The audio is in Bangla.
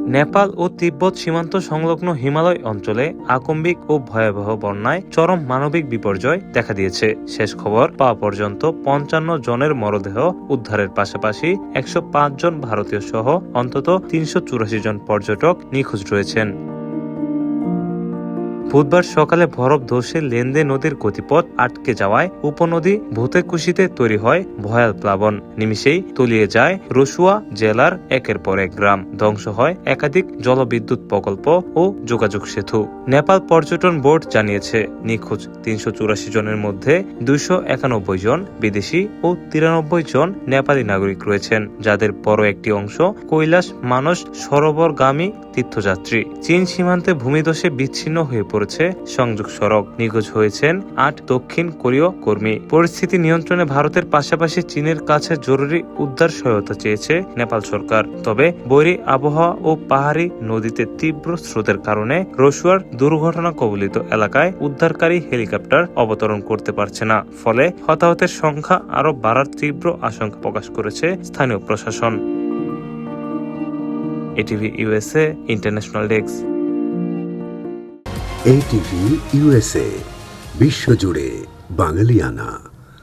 নেপাল ও তিব্বত সীমান্ত সংলগ্ন হিমালয় অঞ্চলে আকস্মিক ও ভয়াবহ বন্যায় চরম মানবিক বিপর্যয় দেখা দিয়েছে। শেষ খবর পাওয়া পর্যন্ত ৫৫ জনের মরদেহ উদ্ধারের পাশাপাশি ১০৫ জন ভারতীয় সহ অন্তত ৩৮৪ জন পর্যটক নিখোঁজ রয়েছেন। বুধবার সকালে বরফ ধসে লেন্দে নদীর গতিপথ আটকে যাওয়ায় উপনদী ভূতেকুশিতে তৈরি হয় ভয়াল প্লাবন। নিমিষেই তলিয়ে যায় রসুয়া জেলার একের পর এক গ্রাম, ধ্বংস হয় একাধিক জলবিদ্যুৎ প্রকল্প ও যোগাযোগ সেতু। নেপাল পর্যটন বোর্ড জানিয়েছে নিখোঁজ ৩৮৪ জনের মধ্যে ২৯১ জন বিদেশি ও ৯৩ জন নেপালি নাগরিক রয়েছেন, যাদের বড় একটি অংশ কৈলাস মানস সরোবরগামী তীর্থযাত্রী। চীন সীমান্তে ভূমিধসে বিচ্ছিন্ন হয়ে পড়েছে সংযোগ সড়ক। নিখোঁজ হয়েছেন ৮ দক্ষিণ কোরীয় কর্মী। পরিস্থিতি নিয়ন্ত্রণে ভারতের পাশাপাশি চীনের কাছে জরুরি উদ্ধার সহায়তা চেয়েছে নেপাল সরকার। তবে বৈরী আবহাওয়া ও পাহাড়ি নদীতে তীব্র স্রোতের কারণে রসুয়ার দুর্ঘটনা কবলিত এলাকায় উদ্ধারকারী হেলিকপ্টার অবতরণ করতে পারছে না। ফলে হতাহতের সংখ্যা আরো বাড়ার তীব্র আশঙ্কা প্রকাশ করেছে স্থানীয় প্রশাসন। ATV USA international desk. ATV USA, বিশ্বজুড়ে বাঙালিয়ানা।